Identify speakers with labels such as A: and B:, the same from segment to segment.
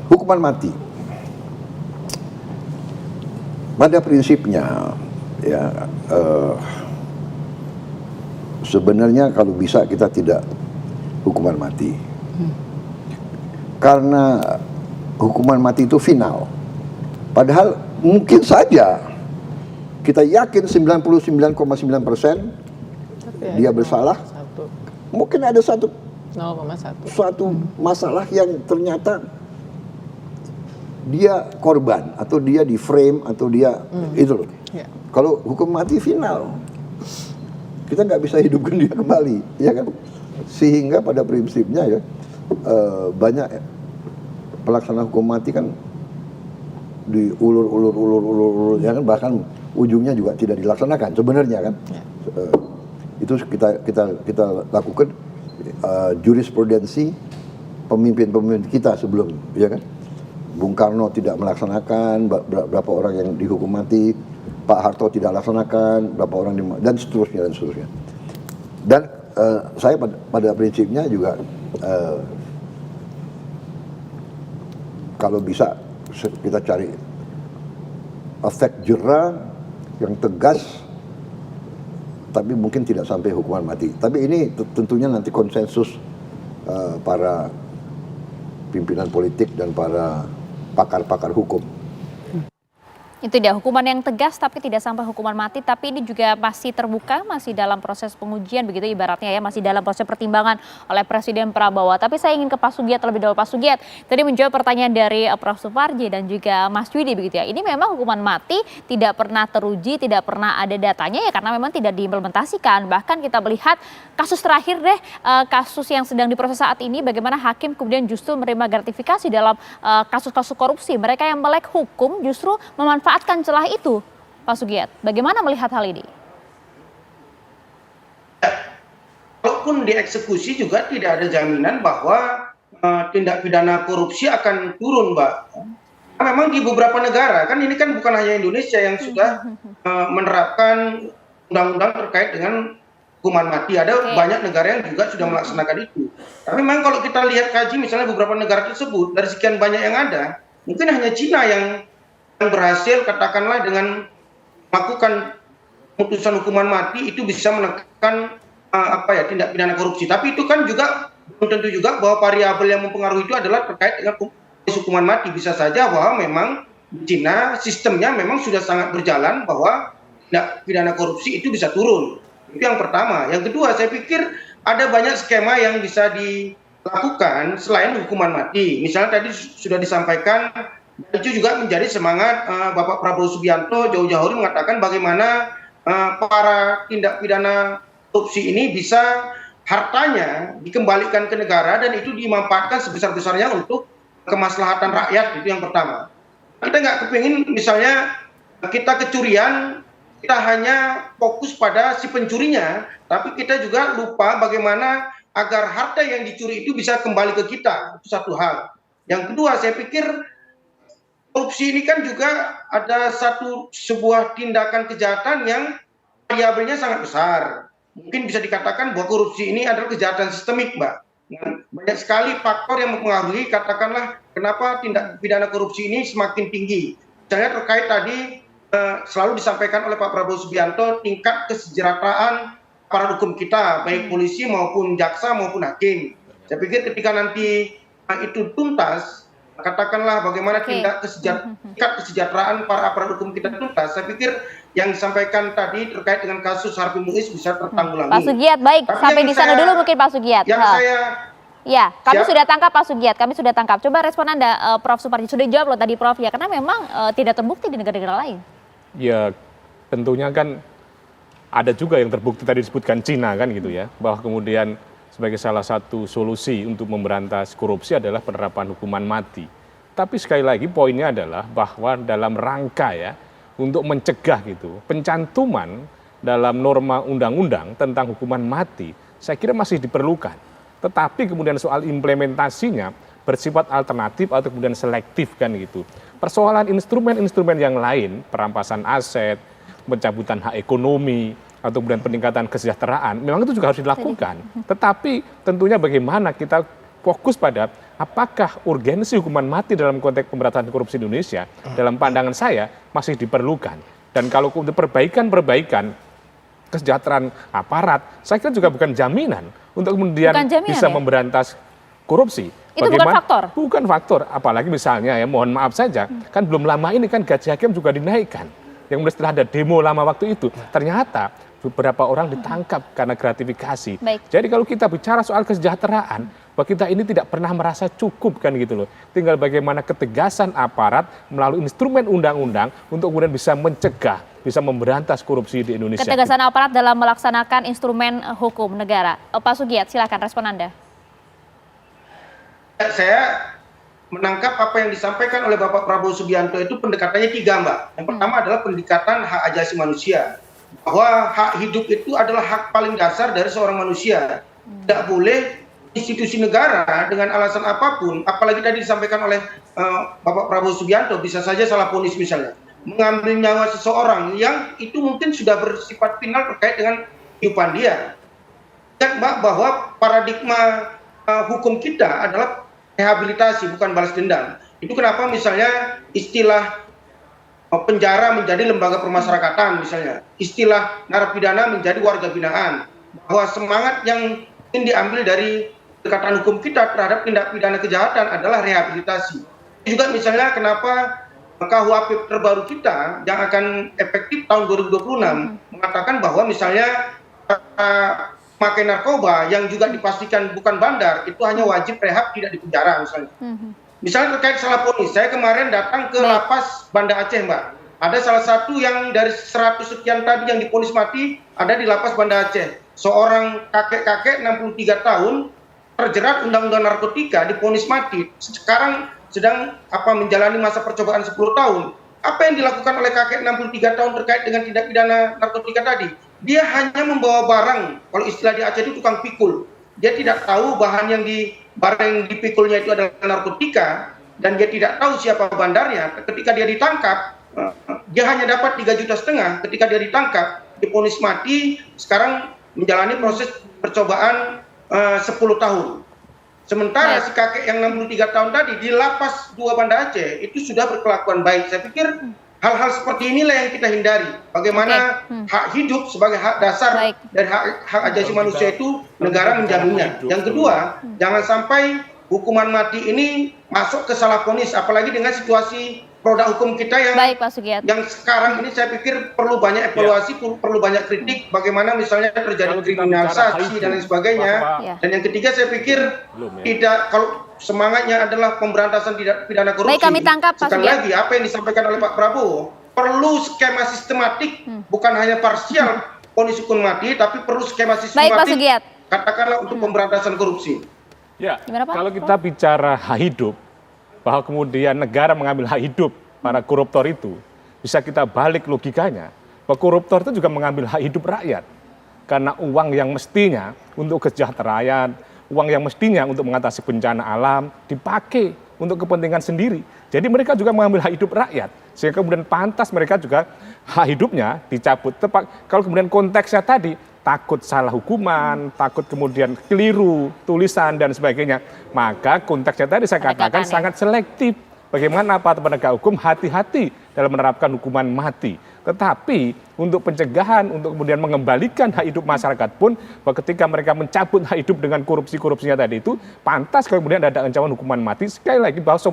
A: Hukuman mati. Pada prinsipnya, ya sebenarnya kalau bisa kita tidak hukuman mati. Karena hukuman mati itu final. Padahal mungkin saja kita yakin 99,9% dia bersalah. Mungkin ada satu masalah yang ternyata dia korban atau dia di frame atau dia itu loh. Kalau hukum mati final, kita nggak bisa hidupkan dia kembali, ya kan? Sehingga pada prinsipnya ya banyak pelaksana hukum mati kan diulur, ya kan, bahkan ujungnya juga tidak dilaksanakan sebenarnya kan. Itu kita lakukan jurisprudensi pemimpin-pemimpin kita sebelum, ya kan. Bung Karno tidak melaksanakan, berapa orang yang dihukum mati, Pak Harto tidak laksanakan, berapa orang dan seterusnya. Dan saya pada prinsipnya juga kalau bisa kita cari efek jera yang tegas, tapi mungkin tidak sampai hukuman mati. Tapi ini tentunya nanti konsensus para pimpinan politik dan para pakar-pakar hukum.
B: Itu dia, hukuman yang tegas tapi tidak sampai hukuman mati, tapi ini juga masih terbuka, masih dalam proses pengujian begitu ibaratnya ya, masih dalam proses pertimbangan oleh Presiden Prabowo. Tapi saya ingin ke Pak Sugiat terlebih dahulu. Pak Sugiat, tadi menjawab pertanyaan dari Prof. Suparji dan juga Mas Widi begitu ya. Ini memang hukuman mati tidak pernah teruji, tidak pernah ada datanya ya karena memang tidak diimplementasikan. Bahkan kita melihat kasus terakhir deh, kasus yang sedang diproses saat ini, bagaimana hakim kemudian justru menerima gratifikasi dalam kasus-kasus korupsi. Mereka yang melek hukum justru memanfaatkan celah itu, Pak Sugiat. Bagaimana melihat hal ini?
C: Walaupun dieksekusi juga tidak ada jaminan bahwa tindak pidana korupsi akan turun, Mbak. Nah, memang di beberapa negara, kan ini kan bukan hanya Indonesia yang sudah menerapkan undang-undang terkait dengan hukuman mati. Ada banyak negara yang juga sudah melaksanakan itu. Tapi memang kalau kita lihat kaji misalnya beberapa negara tersebut, dari sekian banyak yang ada, mungkin hanya Cina yang berhasil katakanlah dengan melakukan putusan hukuman mati itu bisa menekan tindak pidana korupsi. Tapi itu kan juga belum tentu juga bahwa variabel yang mempengaruhi itu adalah terkait dengan hukuman mati. Bisa saja bahwa memang di Cina sistemnya memang sudah sangat berjalan bahwa tindak pidana korupsi itu bisa turun. Itu yang pertama. Yang kedua, saya pikir ada banyak skema yang bisa dilakukan selain hukuman mati. Misalnya tadi sudah disampaikan, itu juga menjadi semangat Bapak Prabowo Subianto jauh-jauh hari mengatakan bagaimana para tindak pidana korupsi ini bisa hartanya dikembalikan ke negara dan itu dimanfaatkan sebesar-besarnya untuk kemaslahatan rakyat. Itu yang pertama. Kita nggak kepingin misalnya kita kecurian, kita hanya fokus pada si pencurinya, tapi kita juga lupa bagaimana agar harta yang dicuri itu bisa kembali ke kita. Itu satu hal. Yang kedua, saya pikir korupsi ini kan juga ada sebuah tindakan kejahatan yang variabelnya sangat besar. Mungkin bisa dikatakan bahwa korupsi ini adalah kejahatan sistemik, Mbak. Banyak sekali faktor yang mempengaruhi, katakanlah kenapa tindak pidana korupsi ini semakin tinggi. Misalnya terkait tadi selalu disampaikan oleh Pak Prabowo Subianto tingkat kesejahteraan para hukum kita, baik polisi maupun jaksa maupun hakim. Saya pikir ketika nanti itu tuntas, katakanlah bagaimana tingkat kesejahteraan para aparat hukum kita tuntas, saya pikir yang disampaikan tadi terkait dengan kasus Harvey Muiz bisa tertanggulangi.
B: Pak Sugiat, baik. Tapi sampai di sana dulu mungkin Pak Sugiat. Ya, kami sudah tangkap Pak Sugiat, kami sudah tangkap. Coba respon Anda, Prof. Suparji. Sudah jawab loh tadi Prof ya, karena memang tidak terbukti di negara-negara lain.
D: Ya, tentunya kan ada juga yang terbukti tadi disebutkan Cina kan gitu ya, bahwa kemudian sebagai salah satu solusi untuk memberantas korupsi adalah penerapan hukuman mati. Tapi sekali lagi poinnya adalah bahwa dalam rangka ya untuk mencegah gitu pencantuman dalam norma undang-undang tentang hukuman mati, saya kira masih diperlukan. Tetapi kemudian soal implementasinya bersifat alternatif atau kemudian selektif kan gitu. Persoalan instrumen-instrumen yang lain, perampasan aset, pencabutan hak ekonomi, atau kemudian peningkatan kesejahteraan, memang itu juga harus dilakukan. Tetapi tentunya bagaimana kita fokus pada apakah urgensi hukuman mati dalam konteks pemberantasan korupsi di Indonesia dalam pandangan saya masih diperlukan. Dan kalau untuk perbaikan kesejahteraan aparat, saya kira juga bukan jaminan untuk kemudian bisa memberantas korupsi.
B: Itu bukan faktor?
D: Bukan faktor, apalagi misalnya ya mohon maaf saja, kan belum lama ini kan gaji hakim juga dinaikkan. Yang kemudian setelah ada demo lama waktu itu, ternyata beberapa orang ditangkap karena gratifikasi. Jadi kalau kita bicara soal kesejahteraan, bahwa kita ini tidak pernah merasa cukup kan gitu loh. Tinggal bagaimana ketegasan aparat melalui instrumen undang-undang untuk kemudian bisa mencegah, bisa memberantas korupsi di Indonesia.
B: Ketegasan aparat dalam melaksanakan instrumen hukum negara. Pak Sugiat, silakan respon Anda.
C: Saya menangkap apa yang disampaikan oleh Bapak Prabowo Subianto itu pendekatannya 3, Mbak. Yang pertama adalah pendekatan hak asasi manusia. Bahwa hak hidup itu adalah hak paling dasar dari seorang manusia. Tidak boleh institusi negara dengan alasan apapun, apalagi tadi disampaikan oleh Bapak Prabowo Subianto, bisa saja salah vonis misalnya, mengambil nyawa seseorang yang itu mungkin sudah bersifat final terkait dengan kehidupan dia. Dan Mbak, bahwa paradigma hukum kita adalah rehabilitasi, bukan balas dendam. Itu kenapa misalnya istilah penjara menjadi lembaga permasyarakatan misalnya, istilah narapidana menjadi warga binaan, bahwa semangat yang ingin diambil dari pendekatan hukum kita terhadap tindak pidana kejahatan adalah rehabilitasi. Juga misalnya kenapa KUHP terbaru kita yang akan efektif tahun 2026 mengatakan bahwa misalnya pakai narkoba yang juga dipastikan bukan bandar itu hanya wajib rehab, tidak dipenjara misalnya. Misalnya terkait salah vonis, saya kemarin datang ke lapas Banda Aceh, Mbak. Ada salah satu yang dari 100 sekian tadi yang divonis mati ada di lapas Banda Aceh. Seorang kakek-kakek 63 tahun terjerat undang-undang narkotika divonis mati. Sekarang sedang menjalani masa percobaan 10 tahun. Apa yang dilakukan oleh kakek 63 tahun terkait dengan tindak pidana narkotika tadi? Dia hanya membawa barang, kalau istilah di Aceh itu tukang pikul. Dia tidak tahu barang yang dipikulnya itu adalah narkotika, dan dia tidak tahu siapa bandarnya. Ketika dia ditangkap, dia hanya dapat 3,5 juta. Ketika dia ditangkap, divonis mati, sekarang menjalani proses percobaan 10 tahun. Sementara si kakek yang 63 tahun tadi di lapas 2 Banda Aceh itu sudah berkelakuan baik. Saya pikir hal-hal seperti inilah yang kita hindari. Bagaimana hak hidup sebagai hak dasar dari hak asasi manusia itu negara menjaminnya. Yang kedua, jangan sampai hukuman mati ini masuk ke salah vonis, apalagi dengan situasi produk hukum kita yang sekarang ini saya pikir perlu banyak evaluasi, perlu banyak kritik, bagaimana misalnya terjadi kriminalisasi dan lain sebagainya. Dan yang ketiga saya pikir kalau semangatnya adalah pemberantasan tidak pidana korupsi.
B: Kami tangkap,
C: sekali lagi apa yang disampaikan oleh Pak Prabowo, perlu skema sistematik, bukan hanya parsial vonis hukuman mati, tapi perlu skema sistematik, katakanlah untuk pemberantasan korupsi.
D: Ya, kalau kita bicara hak hidup, bahwa kemudian negara mengambil hak hidup para koruptor itu, bisa kita balik logikanya, bahwa koruptor itu juga mengambil hak hidup rakyat. Karena uang yang mestinya untuk kesejahteraan, uang yang mestinya untuk mengatasi bencana alam, dipakai untuk kepentingan sendiri. Jadi mereka juga mengambil hak hidup rakyat, sehingga kemudian pantas mereka juga hak hidupnya dicabut. Kalau kemudian konteksnya tadi, takut salah hukuman, takut kemudian keliru tulisan dan sebagainya, maka konteksnya tadi saya katakan sangat selektif. Bagaimana aparat penegak hukum hati-hati dalam menerapkan hukuman mati. Tetapi untuk pencegahan, untuk kemudian mengembalikan hak hidup masyarakat pun, bahwa ketika mereka mencabut hak hidup dengan korupsi-korupsinya tadi itu, pantas kemudian ada ancaman hukuman mati. Sekali lagi bahwa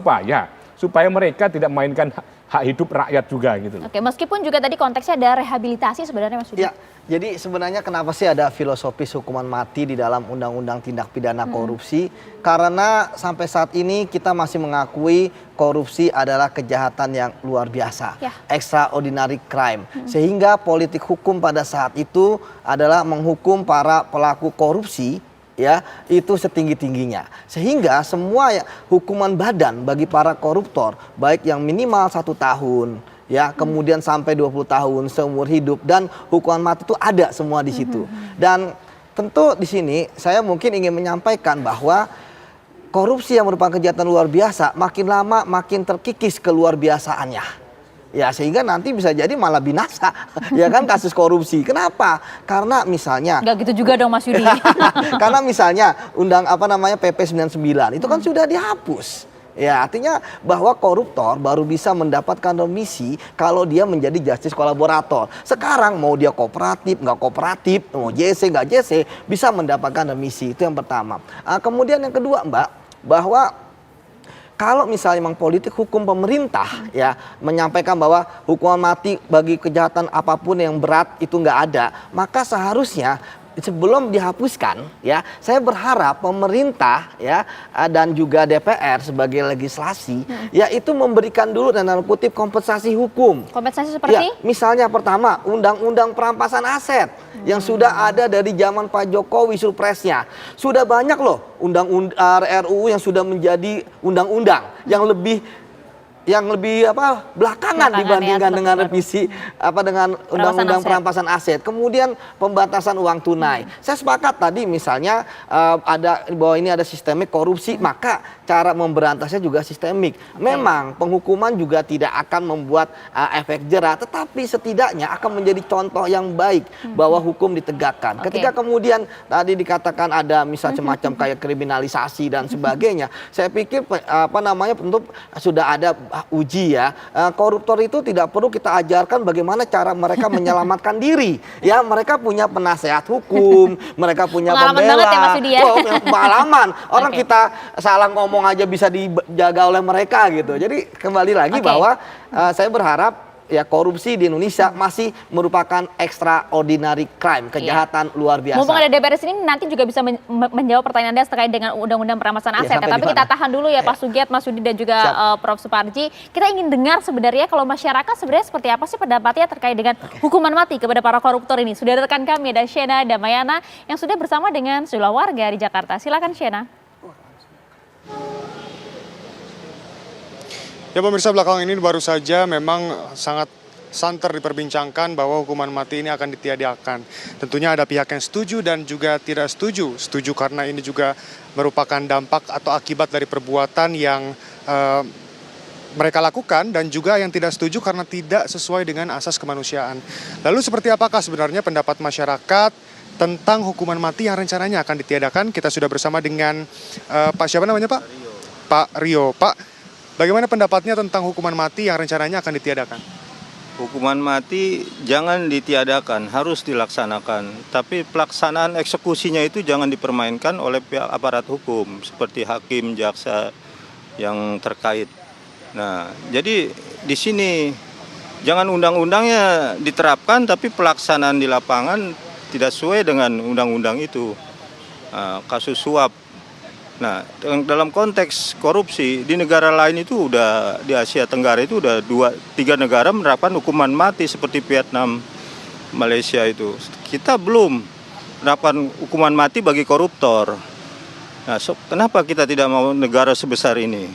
D: supaya mereka tidak mainkan hak hidup rakyat juga gitu.
B: Oke, meskipun juga tadi konteksnya ada rehabilitasi sebenarnya Mas Budi.
E: Ya, jadi sebenarnya kenapa sih ada filosofis hukuman mati di dalam Undang-Undang Tindak Pidana Korupsi? Karena sampai saat ini kita masih mengakui korupsi adalah kejahatan yang luar biasa, extraordinary crime. Sehingga politik hukum pada saat itu adalah menghukum para pelaku korupsi, ya, itu setinggi-tingginya. Sehingga semua hukuman badan bagi para koruptor, baik yang minimal 1 tahun, ya, kemudian sampai 20 tahun seumur hidup, dan hukuman mati itu ada semua di situ. Dan tentu di sini saya mungkin ingin menyampaikan bahwa korupsi yang merupakan kejahatan luar biasa makin lama makin terkikis keluar biasaannya. Ya sehingga nanti bisa jadi malah binasa ya kan kasus korupsi. Kenapa? Karena misalnya
B: Nggak gitu juga dong Mas Yudi.
E: karena misalnya PP 99 itu kan sudah dihapus. Ya artinya bahwa koruptor baru bisa mendapatkan remisi kalau dia menjadi justice kolaborator. Sekarang mau dia kooperatif, nggak kooperatif, mau JC, nggak JC, bisa mendapatkan remisi. Itu yang pertama. Kemudian yang kedua Mbak, bahwa kalau misalnya memang politik hukum pemerintah ya menyampaikan bahwa hukuman mati bagi kejahatan apapun yang berat itu nggak ada, maka seharusnya sebelum dihapuskan ya, saya berharap pemerintah ya dan juga DPR sebagai legislasi yaitu memberikan dulu dalam kutip kompensasi hukum.
B: Kompensasi seperti?
E: Ya, misalnya pertama, undang-undang perampasan aset yang sudah ada dari zaman Pak Jokowi surpresnya. Sudah banyak loh RUU yang sudah menjadi undang-undang yang lebih belakangan dibandingkan dengan revisi dengan undang-undang perampasan aset. Kemudian pembatasan uang tunai. Saya sepakat tadi misalnya bahwa ini ada sistemik korupsi, maka cara memberantasnya juga sistemik. Memang penghukuman juga tidak akan membuat efek jera, tetapi setidaknya akan menjadi contoh yang baik bahwa hukum ditegakkan. Ketika kemudian tadi dikatakan ada misalnya semacam kayak kriminalisasi dan sebagainya, saya pikir tentu sudah ada uji ya. Koruptor itu tidak perlu kita ajarkan bagaimana cara mereka menyelamatkan diri. Ya, mereka punya penasehat hukum, mereka punya pembela.
B: Banget ya Mas Yudi ya?
E: Pengalaman. Orang kita salah ngomong aja bisa dijaga oleh mereka gitu. Jadi kembali lagi bahwa saya berharap ya korupsi di Indonesia masih merupakan extraordinary crime, kejahatan luar biasa.
B: Mumpung ada DPR sini nanti juga bisa menjawab pertanyaan Anda terkait dengan undang-undang perampasan aset. Tapi kita tahan dulu ya Pak Sugiat, Mas Yudi dan juga Prof Suparji. Kita ingin dengar sebenarnya kalau masyarakat sebenarnya seperti apa sih pendapatnya terkait dengan hukuman mati kepada para koruptor ini. Sudah ada rekan kami, ada Shena Damayana yang sudah bersama dengan sejumlah warga di Jakarta. Silakan Shena.
F: Ya pemirsa, belakangan ini baru saja memang sangat santer diperbincangkan bahwa hukuman mati ini akan ditiadakan. Tentunya ada pihak yang setuju dan juga tidak setuju. Setuju karena ini juga merupakan dampak atau akibat dari perbuatan yang mereka lakukan, dan juga yang tidak setuju karena tidak sesuai dengan asas kemanusiaan. Lalu seperti apakah sebenarnya pendapat masyarakat tentang hukuman mati yang rencananya akan ditiadakan? Kita sudah bersama dengan Pak siapa namanya Pak? Pak Rio. Pak, bagaimana pendapatnya tentang hukuman mati yang rencananya akan ditiadakan?
G: Hukuman mati jangan ditiadakan, harus dilaksanakan. Tapi pelaksanaan eksekusinya itu jangan dipermainkan oleh pihak aparat hukum seperti hakim, jaksa yang terkait. Nah, jadi di sini jangan undang-undangnya diterapkan tapi pelaksanaan di lapangan tidak sesuai dengan undang-undang itu. Kasus suap. Nah, dalam konteks korupsi di negara lain itu udah di Asia Tenggara itu udah 2-3 negara menerapkan hukuman mati seperti Vietnam, Malaysia itu. Kita belum menerapkan hukuman mati bagi koruptor. Nah, kenapa kita tidak mau negara sebesar ini?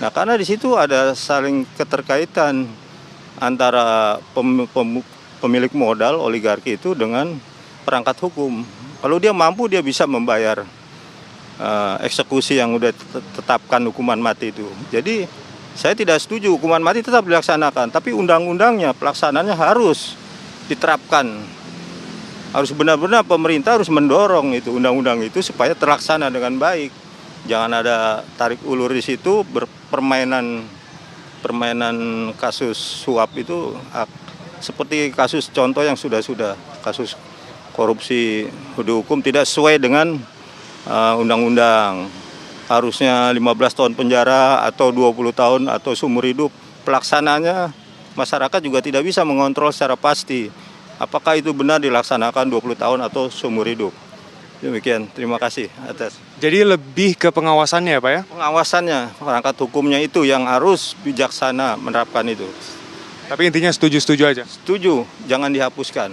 G: Nah, karena di situ ada saling keterkaitan antara pemilik modal oligarki itu dengan perangkat hukum. Kalau dia mampu, dia bisa membayar eksekusi yang udah tetapkan hukuman mati itu. Jadi saya tidak setuju hukuman mati tetap dilaksanakan, tapi undang-undangnya pelaksanaannya harus diterapkan. Harus benar-benar pemerintah harus mendorong itu undang-undang itu supaya terlaksana dengan baik. Jangan ada tarik ulur di situ, permainan kasus suap itu seperti kasus contoh yang sudah kasus korupsi dihukum tidak sesuai dengan undang-undang, harusnya 15 tahun penjara atau 20 tahun atau seumur hidup. Pelaksanaannya masyarakat juga tidak bisa mengontrol secara pasti apakah itu benar dilaksanakan 20 tahun atau seumur hidup. Demikian, terima kasih atas.
F: Jadi lebih ke pengawasannya ya Pak ya?
G: Pengawasannya, perangkat hukumnya itu yang harus bijaksana menerapkan itu.
F: Tapi intinya setuju-setuju aja?
G: Setuju, jangan dihapuskan.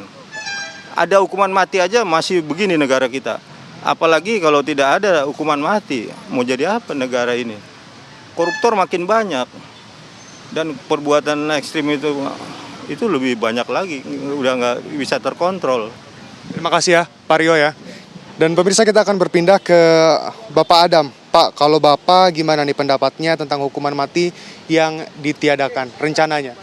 G: Ada hukuman mati aja masih begini negara kita. Apalagi kalau tidak ada hukuman mati, mau jadi apa negara ini? Koruptor makin banyak dan perbuatan ekstrim itu lebih banyak lagi, udah nggak bisa terkontrol.
F: Terima kasih ya Pak Rio ya. Dan pemirsa, kita akan berpindah ke Bapak Adam. Pak, kalau Bapak gimana nih pendapatnya tentang hukuman mati yang ditiadakan rencananya?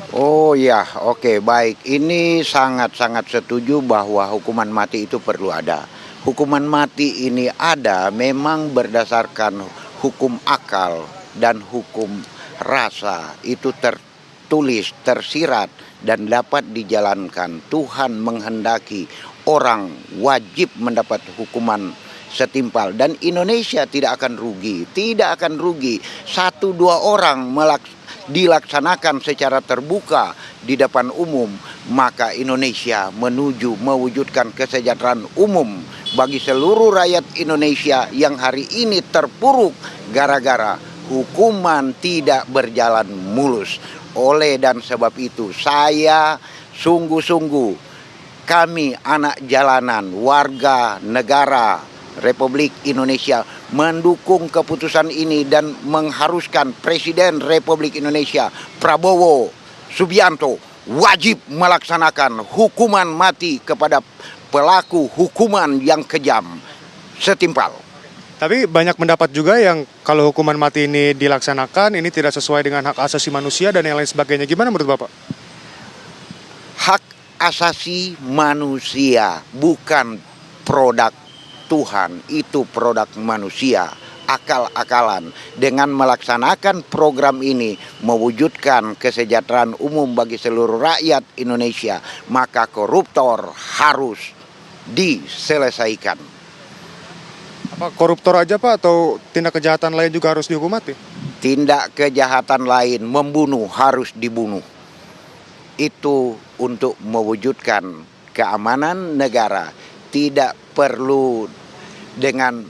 H: Oh ya, oke, baik. Ini sangat-sangat setuju bahwa hukuman mati itu perlu ada. Hukuman mati ini ada memang berdasarkan hukum akal dan hukum rasa. Itu tertulis, tersirat, dan dapat dijalankan. Tuhan menghendaki orang wajib mendapat hukuman setimpal. Dan Indonesia tidak akan rugi. Tidak akan rugi. 1-2 orang dilaksanakan secara terbuka di depan umum, maka Indonesia menuju mewujudkan kesejahteraan umum bagi seluruh rakyat Indonesia yang hari ini terpuruk gara-gara hukuman tidak berjalan mulus. Oleh dan sebab itu saya sungguh-sungguh, kami anak jalanan, warga negara Republik Indonesia mendukung keputusan ini dan mengharuskan Presiden Republik Indonesia Prabowo Subianto wajib melaksanakan hukuman mati kepada pelaku hukuman yang kejam setimpal.
F: Tapi banyak pendapat juga yang kalau hukuman mati ini dilaksanakan, ini tidak sesuai dengan hak asasi manusia dan yang lain sebagainya. Gimana menurut Bapak?
H: Hak asasi manusia bukan produk Tuhan, itu produk manusia, akal-akalan. Dengan melaksanakan program ini, mewujudkan kesejahteraan umum bagi seluruh rakyat Indonesia, maka koruptor harus diselesaikan.
F: Apa koruptor aja Pak atau tindak kejahatan lain juga harus dihukum mati?
H: Tindak kejahatan lain, membunuh harus dibunuh. Itu untuk mewujudkan keamanan negara. Tidak perlu dengan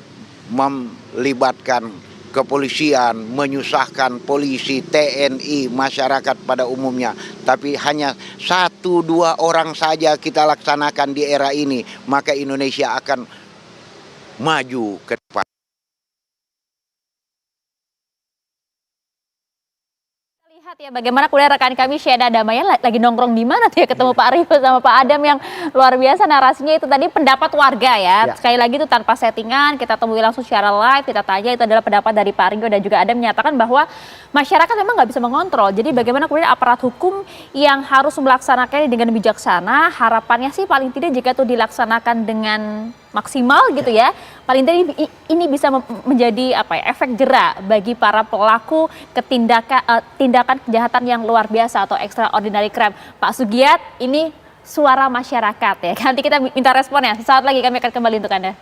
H: melibatkan kepolisian, menyusahkan polisi, TNI, masyarakat pada umumnya. Tapi hanya 1-2 orang saja kita laksanakan di era ini, maka Indonesia akan maju ke depan.
B: Lihat ya bagaimana kemudian rekan kami Syeda Damaya lagi nongkrong di mana tuh ya ketemu Pak Arifo sama Pak Adam yang luar biasa narasinya itu tadi pendapat warga ya. Sekali lagi itu tanpa settingan, kita temui langsung secara live, kita tanya itu adalah pendapat dari Pak Ringo dan juga Adam menyatakan bahwa masyarakat memang nggak bisa mengontrol. Jadi bagaimana kemudian aparat hukum yang harus melaksanakannya dengan bijaksana, harapannya sih paling tidak jika itu dilaksanakan dengan maksimal gitu ya. Paling tidak ini bisa menjadi efek jera bagi para pelaku tindakan kejahatan yang luar biasa atau extraordinary crime. Pak Sugiat, ini suara masyarakat ya. Nanti kita minta responnya. Sesaat lagi kami akan kembali untuk Anda.